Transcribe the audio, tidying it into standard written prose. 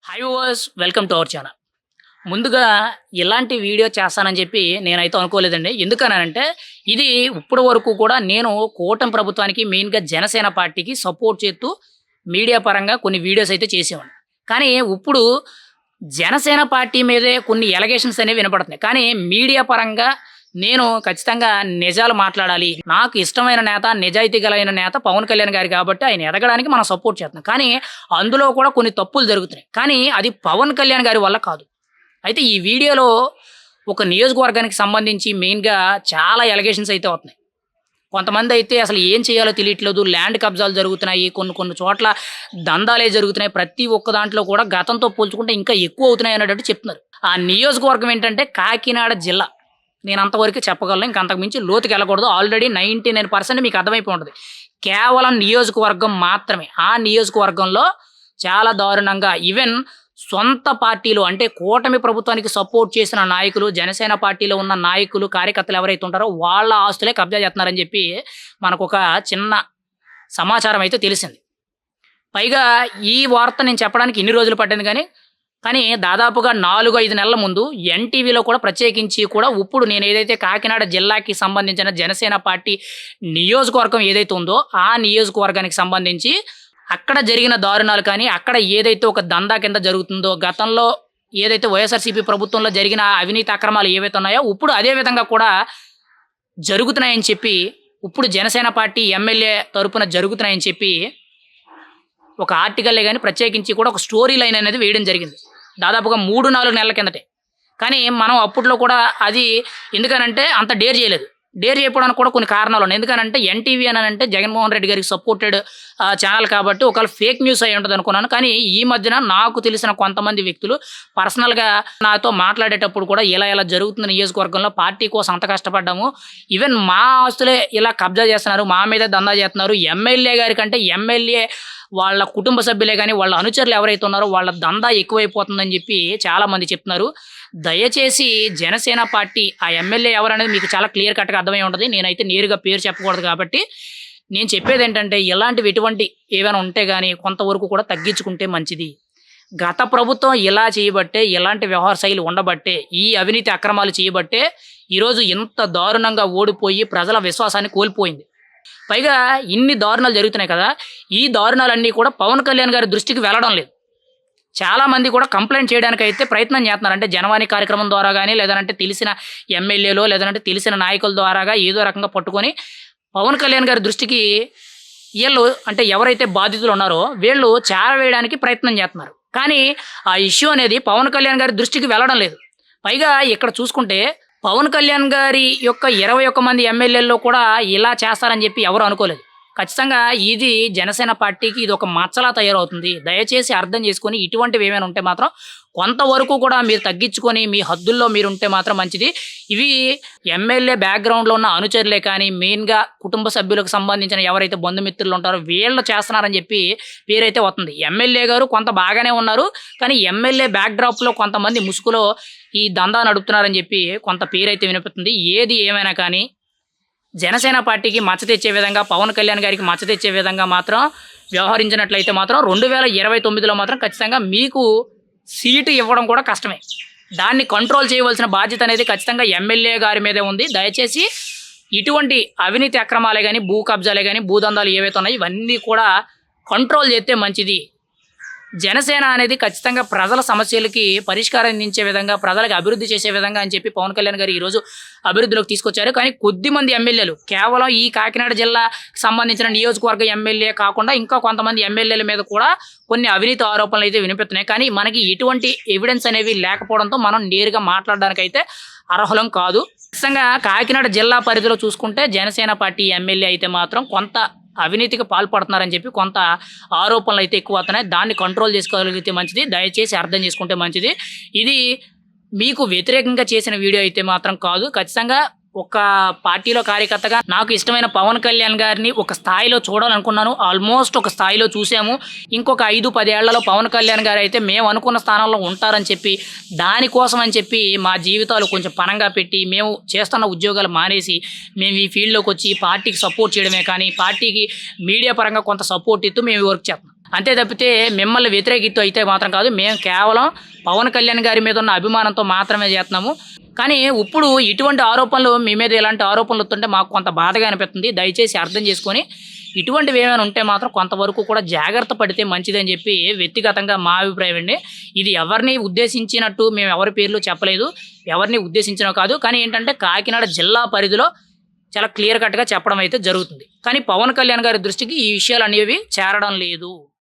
High viewers welcome to our channel. ముందుగా ఇలాంటి video చేస్తానని చెప్పి నేనైతే అనుకోలేదండి. ఎందుకనంటే ఇది ఇప్పటి వరకు కూడా నేను కూటమి ప్రభుత్వానికి మెయిన్‌గా జనసేన పార్టీకి సపోర్ట్ చేస్తూ మీడియా పరంగా కొన్ని వీడియోస్ అయితే చేసేవాడిని. కానీ ఇప్పుడు జనసేన పార్టీ మీదే కొన్ని ఎలిగేషన్స్ అనేవి వినపడుతున్నాయి. కానీ మీడియా పరంగా నేను ఖచ్చితంగా నిజాలు మాట్లాడాలి. నాకు ఇష్టమైన నేత, నిజాయితీ గలైన నేత పవన్ కళ్యాణ్ గారు కాబట్టి ఆయన ఎదగడానికి మనం సపోర్ట్ చేస్తున్నాం. కానీ అందులో కూడా కొన్ని తప్పులు జరుగుతున్నాయి. కానీ అది పవన్ కళ్యాణ్ గారి వల్ల కాదు. అయితే ఈ వీడియోలో ఒక నియోజకవర్గానికి సంబంధించి మెయిన్‌గా చాలా ఎలిగేషన్స్ అయితే వస్తున్నాయి. కొంతమంది అయితే అసలు ఏం చేయాలో తెలియట్లేదు. ల్యాండ్ కబ్జాలు జరుగుతున్నాయి. కొన్ని కొన్ని చోట్ల దందాలే జరుగుతున్నాయి. ప్రతి ఒక్క దాంట్లో కూడా గతంతో పోల్చుకుంటే ఇంకా ఎక్కువ అవుతున్నాయి అనేటట్టు చెప్తున్నారు. ఆ నియోజకవర్గం ఏంటంటే కాకినాడ జిల్లా. నేను అంతవరకే చెప్పగలను. ఇంక అంతకు మించి లోతుకి వెళ్ళకూడదు. ఆల్రెడీ 99% మీకు అర్థమైపోయి ఉంటది. కేవలం నియోజకవర్గం మాత్రమే. ఆ నియోజకవర్గంలో చాలా దారుణంగా ఈవెన్ సొంత పార్టీలు అంటే కూటమి ప్రభుత్వానికి సపోర్ట్ చేసిన నాయకులు, జనసేన పార్టీలో ఉన్న నాయకులు, కార్యకర్తలు ఎవరైతే ఉంటారో వాళ్ళ ఆస్తులే కబ్జా చేస్తున్నారని చెప్పి మనకొక చిన్న సమాచారం అయితే తెలిసింది. పైగా ఈ వార్త నేను చెప్పడానికి ఇన్ని రోజులు పట్టింది కానీ దాదాపుగా 4, 5 నెలల ముందు ఎన్టీవీలో కూడా ప్రత్యేకించి కూడా ఇప్పుడు నేను ఏదైతే కాకినాడ జిల్లాకి సంబంధించిన జనసేన పార్టీ నియోజకవర్గం ఏదైతే ఉందో ఆ నియోజకవర్గానికి సంబంధించి అక్కడ జరిగిన దారుణాలు కానీ, అక్కడ ఏదైతే ఒక దందా కింద జరుగుతుందో, గతంలో ఏదైతే వైఎస్ఆర్సీపీ ప్రభుత్వంలో జరిగిన అవినీతి అక్రమాలు ఏవైతే ఉన్నాయో ఇప్పుడు అదే విధంగా కూడా జరుగుతున్నాయని చెప్పి, ఇప్పుడు జనసేన పార్టీ ఎమ్మెల్యే తరపున జరుగుతున్నాయని చెప్పి ఒక ఆర్టికల్లే కానీ ప్రత్యేకించి కూడా ఒక స్టోరీ లైన్ అనేది వేయడం జరిగింది. దాదాపుగా 3, 4 నెలల కిందటే. కానీ మనం అప్పట్లో కూడా అది ఎందుకనంటే అంత డేర్ చేయలేదు. డేర్ చేయకపోవడానికి కూడా కొన్ని కారణాలు ఉన్నాయి. ఎందుకనంటే ఎన్టీవీ అనంటే జగన్మోహన్ రెడ్డి గారికి సపోర్టెడ్ ఛానల్ కాబట్టి ఒకవేళ ఫేక్ న్యూస్ అయి ఉంటుంది అనుకున్నాను. కానీ ఈ మధ్యన నాకు తెలిసిన కొంతమంది వ్యక్తులు పర్సనల్‌గా నాతో మాట్లాడేటప్పుడు కూడా ఇలా జరుగుతుంది నియోజకవర్గంలో, పార్టీ కోసం అంత కష్టపడ్డాము. ఈవెన్ మా ఆస్తులే ఇలా కబ్జా చేస్తున్నారు, మా మీదే దందా చేస్తున్నారు. ఎమ్మెల్యే గారి కంటే ఎమ్మెల్యే వాళ్ళ కుటుంబ సభ్యులే గాని, వాళ్ళ అనుచరులు ఎవరైతే ఉన్నారో వాళ్ళ దందా ఎక్కువైపోతుందని చెప్పి చాలామంది చెప్తున్నారు. దయచేసి జనసేన పార్టీ ఆ ఎమ్మెల్యే ఎవరనేది మీకు చాలా క్లియర్ కట్‌గా అర్థమై ఉంటది. నేనైతే నేరుగా పేరు చెప్పకూడదు కాబట్టి నేను చెప్పేదేంటంటే ఇలాంటివి ఎటువంటి ఏవైనా ఉంటే గాని కొంతవరకు కూడా తగ్గించుకుంటే మంచిది. గత ప్రభుత్వం ఇలా చేయబట్టే, ఇలాంటి వ్యవహార శైలి ఉండబట్టే, ఈ అవినీతి అక్రమాలు చేయబట్టే ఈరోజు ఇంత దారుణంగా ఓడిపోయి ప్రజల విశ్వాసాన్ని కోల్పోయింది. పైగా ఇన్ని దారుణాలు జరుగుతున్నాయి కదా! ఈ దారుణాలన్నీ కూడా పవన్ కళ్యాణ్ గారి దృష్టికి వెళ్ళడం లేదు. చాలామంది కూడా కంప్లెయింట్ చేయడానికైతే ప్రయత్నం చేస్తున్నారు. అంటే జనవాణి కార్యక్రమం ద్వారా గాని, లేదంటే తెలిసిన ఎమ్మెల్యేలో, లేదంటే తెలిసిన నాయకుల ద్వారాగా ఏదో రకంగా పట్టుకొని పవన్ కళ్యాణ్ గారి దృష్టికి ఈళ్ళు అంటే ఎవరైతే బాధితులు ఉన్నారో వీళ్ళు చేరవేయడానికి ప్రయత్నం చేస్తున్నారు. కానీ ఆ ఇష్యూ అనేది పవన్ కళ్యాణ్ గారి దృష్టికి వెళ్ళడం లేదు. పైగా ఇక్కడ చూసుకుంటే పవన్ కళ్యాణ్ గారి యొక్క 21 మంది ఎమ్మెల్యేల్లో కూడా ఇలా చేస్తారని చెప్పి ఎవరు అనుకోలేదు. ఖచ్చితంగా ఇది జనసేన పార్టీకి ఇది ఒక మచ్చలా తయారవుతుంది. దయచేసి అర్థం చేసుకొని ఇటువంటివి ఏమైనా ఉంటే మాత్రం కొంతవరకు కూడా మీరు తగ్గించుకొని మీ హద్దుల్లో మీరుంటే మాత్రం మంచిది. ఇవి ఎమ్మెల్యే బ్యాక్‌గ్రౌండ్‌లో ఉన్న అనుచరులే కానీ మెయిన్‌గా కుటుంబ సభ్యులకు సంబంధించిన ఎవరైతే బంధుమిత్రులు ఉంటారో వీళ్ళు చేస్తున్నారని చెప్పి పేరైతే వస్తుంది. ఎమ్మెల్యే గారు కొంత బాగానే ఉన్నారు. కానీ ఎమ్మెల్యే బ్యాక్‌డ్రాప్‌లో కొంతమంది ముసుగులో ఈ దందా నడుపుతున్నారని చెప్పి కొంత పేరైతే వినిపిస్తుంది. ఏది ఏమైనా కానీ జనసేన పార్టీకి మచ్చ తెచ్చే విధంగా, పవన్ కళ్యాణ్ గారికి మచ్చ తెచ్చే విధంగా మాత్రం వ్యవహరించినట్లయితే మాత్రం 2029లో మాత్రం ఖచ్చితంగా మీకు సీటు ఇవ్వడం కూడా కష్టమే. దాన్ని కంట్రోల్ చేయవలసిన బాధ్యత అనేది ఖచ్చితంగా ఎమ్మెల్యే గారి మీదే ఉంది. దయచేసి ఇటువంటి అవినీతి అక్రమాలే గాని, భూ కబ్జాలే గాని, భూదందాలు ఏవైతే ఉన్నాయో ఇవన్నీ కూడా కంట్రోల్ చేస్తే మంచిది. జనసేన అనేది ఖచ్చితంగా ప్రజల సమస్యలకి పరిష్కారం అందించే విధంగా, ప్రజలకు అభివృద్ధి చేసే విధంగా అని చెప్పి పవన్ కళ్యాణ్ గారు ఈరోజు అభివృద్ధిలోకి తీసుకొచ్చారు. కానీ కొద్దిమంది ఎమ్మెల్యేలు కేవలం ఈ కాకినాడ జిల్లాకి సంబంధించిన నియోజకవర్గ ఎమ్మెల్యే కాకుండా ఇంకా కొంతమంది ఎమ్మెల్యేల మీద కూడా కొన్ని అవినీతి ఆరోపణలు అయితే వినిపిస్తున్నాయి. కానీ మనకి ఎటువంటి ఎవిడెన్స్ అనేవి లేకపోవడంతో మనం నేరుగా మాట్లాడడానికైతే అర్హులం కాదు. ఖచ్చితంగా కాకినాడ జిల్లా పరిధిలో చూసుకుంటే జనసేన పార్టీ ఎమ్మెల్యే అయితే మాత్రం కొంత అవినీతికి పాల్పడుతున్నారని చెప్పి కొంత ఆరోపణలు అయితే ఎక్కువ అవుతున్నాయి. దాన్ని కంట్రోల్ చేసుకోగలిగితే మంచిది. దయచేసి అర్థం చేసుకుంటే మంచిది. ఇది మీకు వ్యతిరేకంగా చేసిన వీడియో అయితే మాత్రం కాదు. ఖచ్చితంగా ఒక పార్టీలో కార్యకర్తగా నాకు ఇష్టమైన పవన్ కళ్యాణ్ గారిని ఒక స్థాయిలో చూడాలనుకున్నాను. ఆల్మోస్ట్ ఒక స్థాయిలో చూసాము. ఇంకొక 5-10 ఏళ్లలో పవన్ కళ్యాణ్ గారు అయితే మేము అనుకున్న స్థానంలో ఉంటారని చెప్పి, దానికోసం అని చెప్పి మా జీవితాలు కొంచెం పణంగా పెట్టి మేము చేస్తున్న ఉద్యోగాలు మానేసి మేము ఈ ఫీల్డ్లోకి వచ్చి పార్టీకి సపోర్ట్ చేయడమే కానీ, పార్టీకి మీడియా పరంగా కొంత సపోర్ట్ ఇస్తూ మేము వర్క్ చేస్తాం. అంతే తప్పితే మిమ్మల్ని వ్యతిరేకిస్తూ అయితే మాత్రం కాదు. మేము కేవలం పవన్ కళ్యాణ్ గారి మీద ఉన్న అభిమానంతో మాత్రమే చేస్తున్నాము. కానీ ఇప్పుడు ఇటువంటి ఆరోపణలు మీ మీద ఇలాంటి ఆరోపణలు వస్తుంటే మాకు కొంత బాధగా అనిపిస్తుంది. దయచేసి అర్థం చేసుకొని ఇటువంటివి ఏమైనా ఉంటే మాత్రం కొంతవరకు కూడా జాగ్రత్త పడితే మంచిదని చెప్పి వ్యక్తిగతంగా మా అభిప్రాయం అండి. ఇది ఎవరిని ఉద్దేశించినట్టు మేము ఎవరి పేర్లు చెప్పలేదు, ఎవరిని ఉద్దేశించినా కాదు. కానీ ఏంటంటే కాకినాడ జిల్లా పరిధిలో చాలా క్లియర్ కట్గా చెప్పడం అయితే జరుగుతుంది. కానీ పవన్ కళ్యాణ్ గారి దృష్టికి ఈ విషయాలు అనేవి చేరడం లేదు.